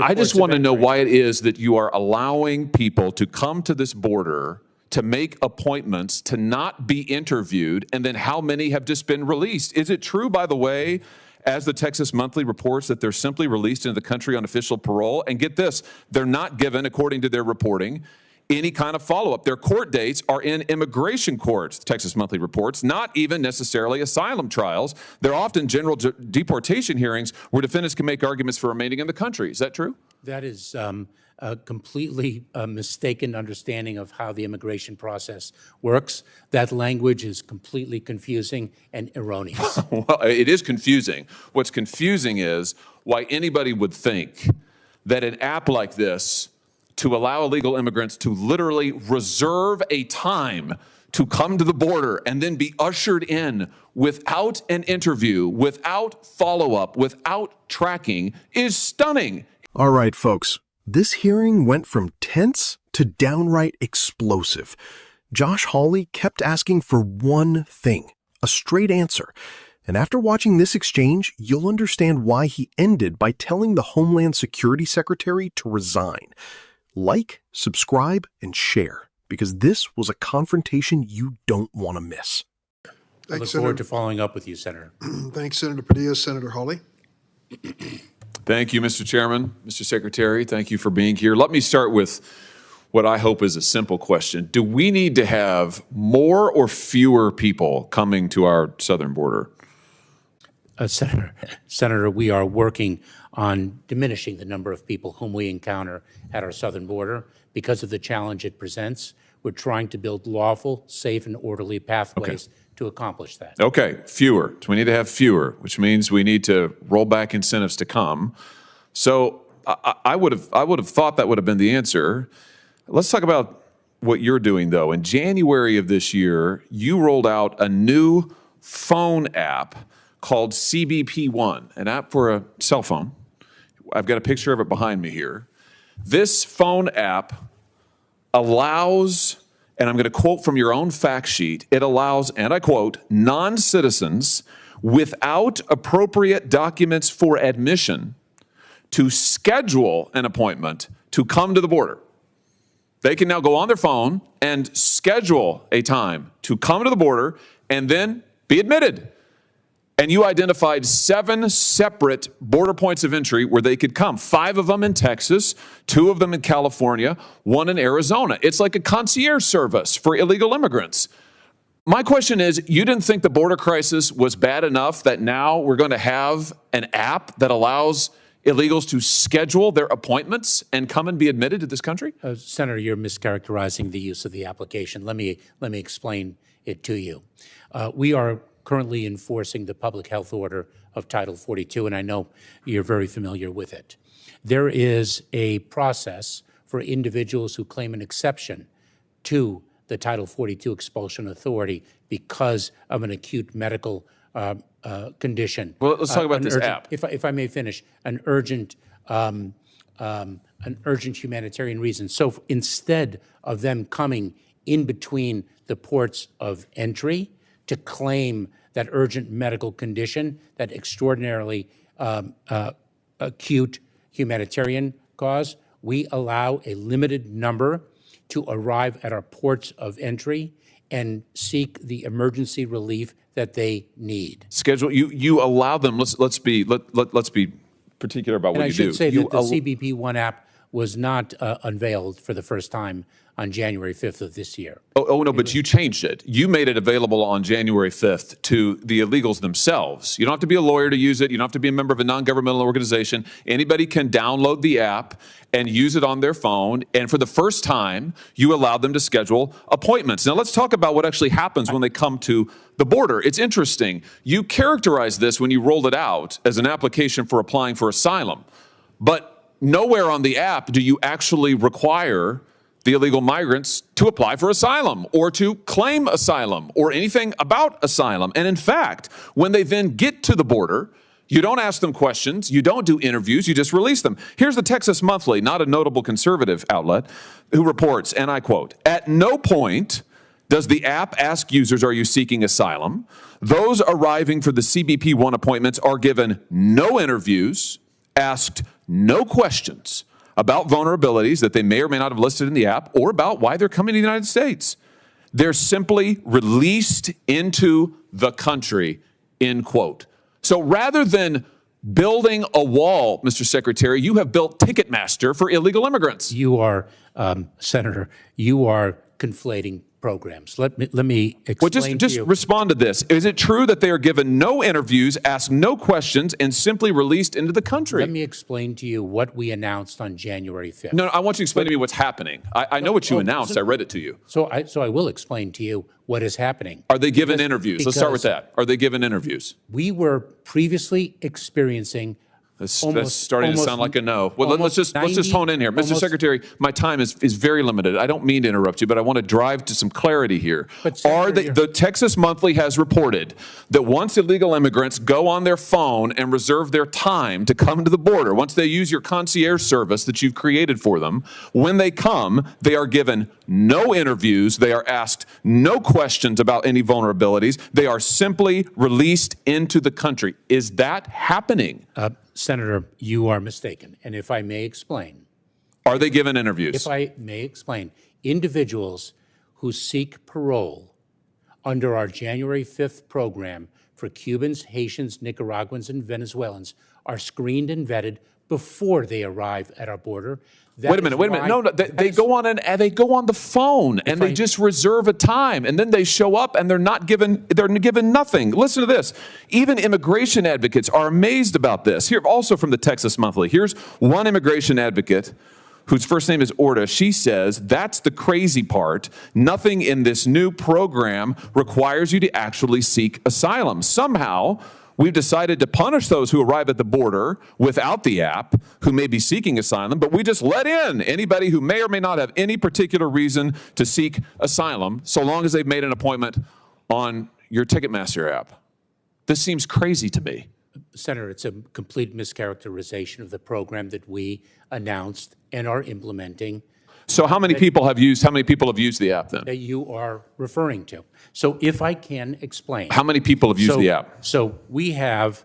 I just want to know why it is that you are allowing people to come to this border to make appointments, to not be interviewed, and then how many have just been released? Is it true, by the way, as the Texas Monthly reports, that they're simply released into the country on official parole? And get this, they're not given, according to their reporting, any kind of follow-up. Their court dates are in immigration courts, the Texas Monthly reports, not even necessarily asylum trials. They're often general deportation hearings where defendants can make arguments for remaining in the country. Is that true? That is a completely mistaken understanding of how the immigration process works. That language is completely confusing and erroneous. Well, it is confusing. What's confusing is why anybody would think that an app like this to allow illegal immigrants to literally reserve a time to come to the border and then be ushered in without an interview, without follow-up, without tracking is stunning. All right, folks. This hearing went from tense to downright explosive. Josh Hawley kept asking for one thing, a straight answer. And after watching this exchange, you'll understand why he ended by telling the Homeland Security Secretary to resign. Like, subscribe, and share, because this was a confrontation you don't want to miss. I look forward to following up with you, Senator. Thanks, Senator Padilla. Senator Hawley. Thank you, Mr. Chairman, Mr. Secretary. Thank you for being here. Let me start with what I hope is a simple question. Do we need to have more or fewer people coming to our southern border? Senator, we are working on diminishing the number of people whom we encounter at our southern border because of the challenge it presents. We're trying to build lawful, safe, and orderly pathways to accomplish that. Okay, fewer. So we need to have fewer, which means we need to roll back incentives to come. So I would have thought that would have been the answer. Let's talk about what you're doing, though. In January of this year, you rolled out a new phone app called CBP One, an app for a cell phone. I've got a picture of it behind me here. This phone app allows, and I'm going to quote from your own fact sheet, it allows, and I quote, non-citizens without appropriate documents for admission to schedule an appointment to come to the border. They can now go on their phone and schedule a time to come to the border and then be admitted. And you identified 7 separate border points of entry where they could come. 5 of them in Texas, 2 of them in California, 1 in Arizona. It's like a concierge service for illegal immigrants. My question is, you didn't think the border crisis was bad enough that now we're going to have an app that allows illegals to schedule their appointments and come and be admitted to this country? Senator, you're mischaracterizing the use of the application. Let me explain it to you. We are currently enforcing the public health order of Title 42, and I know you're very familiar with it. There is a process for individuals who claim an exception to the Title 42 expulsion authority because of an acute medical condition. Well, let's talk about this app. If I may finish, an urgent humanitarian reason. So instead of them coming in between the ports of entry to claim that urgent medical condition, that extraordinarily acute humanitarian cause, we allow a limited number to arrive at our ports of entry and seek the emergency relief that they need. Schedule, you allow them, let's be particular about what you do. And I should say that the CBP One app was not unveiled for the first time on January 5th of this year. Oh no, but you changed it. You made it available on January 5th to the illegals themselves. You don't have to be a lawyer to use it. You don't have to be a member of a non-governmental organization. Anybody can download the app and use it on their phone. And for the first time, you allowed them to schedule appointments. Now let's talk about what actually happens when they come to the border. It's interesting. You characterized this when you rolled it out as an application for applying for asylum. But nowhere on the app do you actually require the illegal migrants to apply for asylum or to claim asylum or anything about asylum. And in fact, when they then get to the border, you don't ask them questions, you don't do interviews, you just release them. Here's the Texas Monthly, not a notable conservative outlet, who reports, and I quote, "At no point does the app ask users, are you seeking asylum? Those arriving for the CBP One appointments are given no interviews asked no questions about vulnerabilities that they may or may not have listed in the app or about why they're coming to the United States. They're simply released into the country, end quote. So rather than building a wall, Mr. Secretary, you have built Ticketmaster for illegal immigrants. You are, Senator, you are conflating programs. Let me explain Just to you. respond to this. Is it true that they are given no interviews, asked no questions, and simply released into the country? Let me explain to you what we announced on January 5th. No, I want you to explain to me what's happening. I know what you announced. I read it to you. So I will explain to you what is happening. Are they given interviews? Let's start with because that. Are they given interviews? We were previously experiencing That's starting to sound like a no. Well, let's just hone in here. Mr. Secretary, my time is very limited. I don't mean to interrupt you, but I want to drive to some clarity here. But Senator, The Texas Monthly has reported that once illegal immigrants go on their phone and reserve their time to come to the border, once they use your concierge service that you've created for them, when they come, they are given no interviews. They are asked no questions about any vulnerabilities. They are simply released into the country. Is that happening? Senator, you are mistaken. And if I may explain. Are they given interviews? If I may explain, individuals who seek parole under our January 5th program for Cubans, Haitians, Nicaraguans, and Venezuelans are screened and vetted before they arrive at our border. Wait a minute. No, they go on the phone and they just reserve a time, and then they show up and they're given nothing. Listen to this. Even immigration advocates are amazed about this. Here, also from the Texas Monthly. Here's one immigration advocate whose first name is Orta. She says, that's the crazy part. Nothing in this new program requires you to actually seek asylum. Somehow, we've decided to punish those who arrive at the border without the app, who may be seeking asylum, but we just let in anybody who may or may not have any particular reason to seek asylum, so long as they've made an appointment on your Ticketmaster app. This seems crazy to me. Senator, it's a complete mischaracterization of the program that we announced and are implementing. So how many people have used the app then? That you are referring to. So if I can explain. How many people have used the app? So we had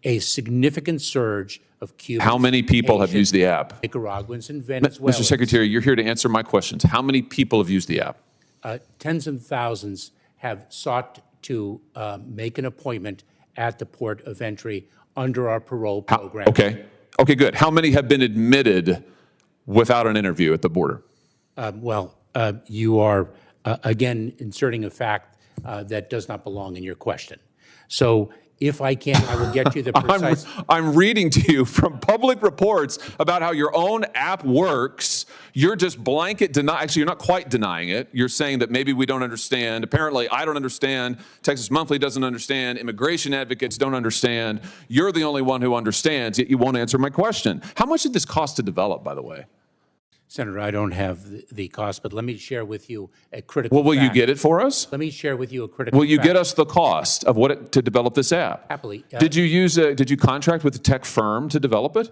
a significant surge of Cubans. How many people have used the app? Nicaraguans and Venezuelans. Mr. Secretary, you're here to answer my questions. How many people have used the app? Tens of thousands have sought to make an appointment at the port of entry under our parole program. Okay, good. How many have been admitted without an interview at the border? You are, again, inserting a fact that does not belong in your question. So if I can, I will get you the precise. I'm reading to you from public reports about how your own app works. You're just blanket denying. Actually, you're not quite denying it. You're saying that maybe we don't understand. Apparently, I don't understand. Texas Monthly doesn't understand. Immigration advocates don't understand. You're the only one who understands, yet you won't answer my question. How much did this cost to develop, by the way? Senator, I don't have the cost, but let me share with you a critical Well, will you fact. get it for us? Let me share with you a critical Will you fact. get us the cost of to develop this app? Happily. Did you contract with a tech firm to develop it?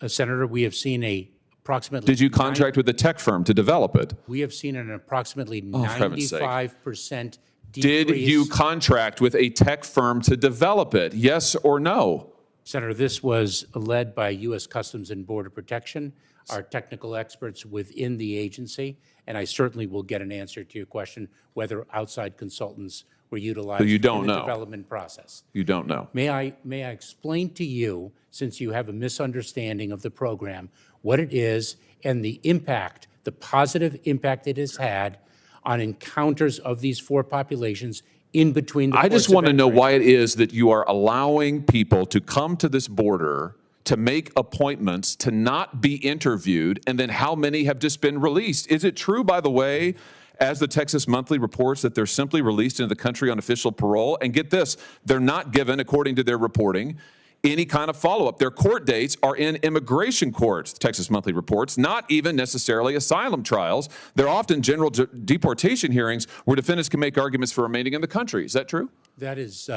Senator, we have seen approximately. Did you contract with a tech firm to develop it? We have seen an approximately for heaven's sake. 95% decrease. Did you contract with a tech firm to develop it? Yes or no? Senator, this was led by U.S. Customs and Border Protection, our technical experts within the agency, and I certainly will get an answer to your question whether outside consultants were utilized you don't in the know. development process. You don't know. May I explain to you, since you have a misunderstanding of the program, what it is and the impact, the positive impact it has had on encounters of these four populations in between the I ports just of want to know entry. why it is that you are allowing people to come to this border, to make appointments, to not be interviewed, and then how many have just been released? Is it true, by the way, as the Texas Monthly reports, that they're simply released into the country on official parole? And get this, they're not given, according to their reporting, any kind of follow-up. Their court dates are in immigration courts, the Texas Monthly reports, not even necessarily asylum trials. They're often general deportation hearings where defendants can make arguments for remaining in the country. Is that true? That is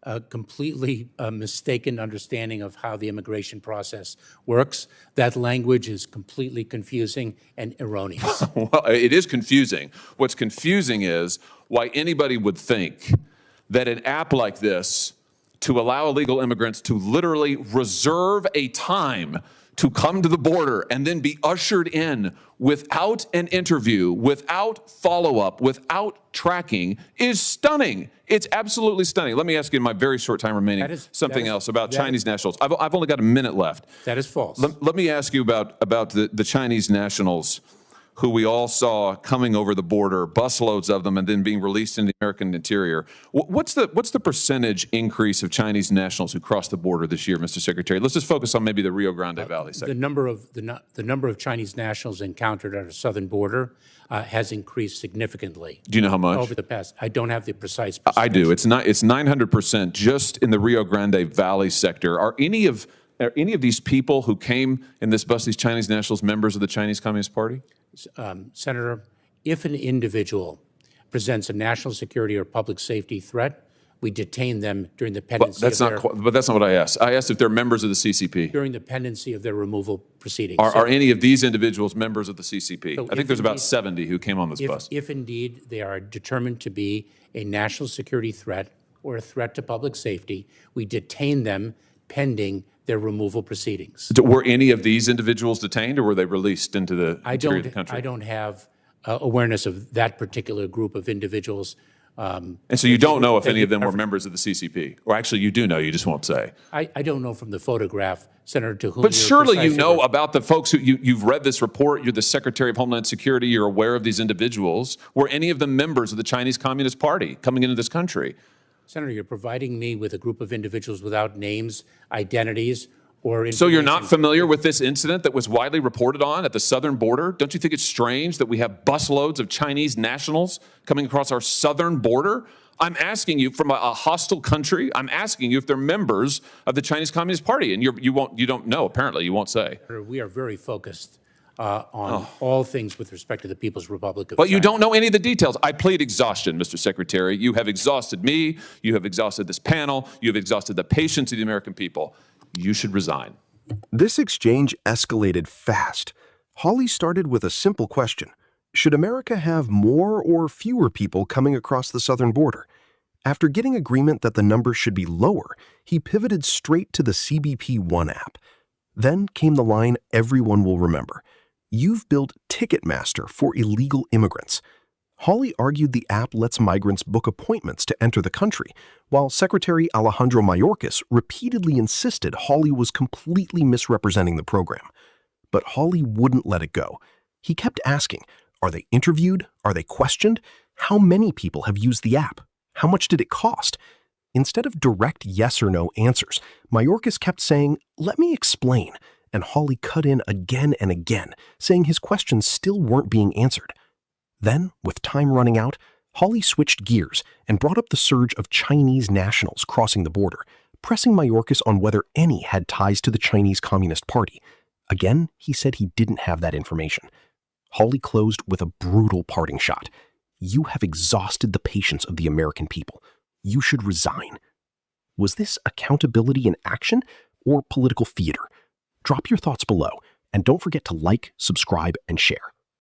a completely mistaken understanding of how the immigration process works. That language is completely confusing and erroneous. Well, it is confusing. What's confusing is why anybody would think that an app like this to allow illegal immigrants to literally reserve a time to come to the border and then be ushered in without an interview, without follow-up, without tracking is stunning. It's absolutely stunning. Let me ask you in my very short time remaining something else about Chinese nationals. I've only got a minute left. That is false. Let me ask you about the Chinese nationals who we all saw coming over the border, busloads of them, and then being released in the American interior. What's the percentage increase of Chinese nationals who crossed the border this year, Mr. Secretary? Let's just focus on maybe the Rio Grande Valley sector. The number of Chinese nationals encountered at our southern border has increased significally. Do you know how much? Over the past, I don't have the precise percentage. I do. It's 900% just in the Rio Grande Valley sector. Are any of these people who came in this bus, these Chinese nationals, members of the Chinese Communist Party? Senator, if an individual presents a national security or public safety threat, we detain them during the pendency but that's not what I asked. I asked if they're members of the CCP. During the pendency of their removal proceedings. Are any of these individuals members of the CCP? So I think there's about 70 who came on this bus. If indeed they are determined to be a national security threat or a threat to public safety, we detain them pending their removal proceedings. Were any of these individuals detained, or were they released into the interior of the country? I don't have awareness of that particular group of individuals. And so you don't know if any of them were members of the CCP? Or actually, you do know, you just won't say. I don't know from the photograph, Senator, to whom But surely you know about the folks who you've read this report, you're the Secretary of Homeland Security, you're aware of these individuals. Were any of them members of the Chinese Communist Party coming into this country? Senator, you're providing me with a group of individuals without names, identities, or So you're not familiar with this incident that was widely reported on at the southern border? Don't you think it's strange that we have busloads of Chinese nationals coming across our southern border? I'm asking you, from a hostile country, I'm asking you if they're members of the Chinese Communist Party, and you don't know, apparently, you won't say. We are very focused on all things with respect to the People's Republic of But China. you don't know any of the details. I plead exhaustion, Mr. Secretary. You have exhausted me. You have exhausted this panel. You have exhausted the patience of the American people. You should resign. This exchange escalated fast. Hawley started with a simple question. Should America have more or fewer people coming across the southern border? After getting agreement that the number should be lower, he pivoted straight to the CBP One app. Then came the line everyone will remember. You've built Ticketmaster for illegal immigrants. Hawley argued the app lets migrants book appointments to enter the country, while Secretary Alejandro Mayorkas repeatedly insisted Hawley was completely misrepresenting the program. But Hawley wouldn't let it go. He kept asking, are they interviewed? Are they questioned? How many people have used the app? How much did it cost? Instead of direct yes or no answers, Mayorkas kept saying, let me explain, and Hawley cut in again and again, saying his questions still weren't being answered. Then, with time running out, Hawley switched gears and brought up the surge of Chinese nationals crossing the border, pressing Mayorkas on whether any had ties to the Chinese Communist Party. Again, he said he didn't have that information. Hawley closed with a brutal parting shot. You have exhausted the patience of the American people. You should resign. Was this accountability in action or political theater? Drop your thoughts below, and don't forget to like, subscribe, and share.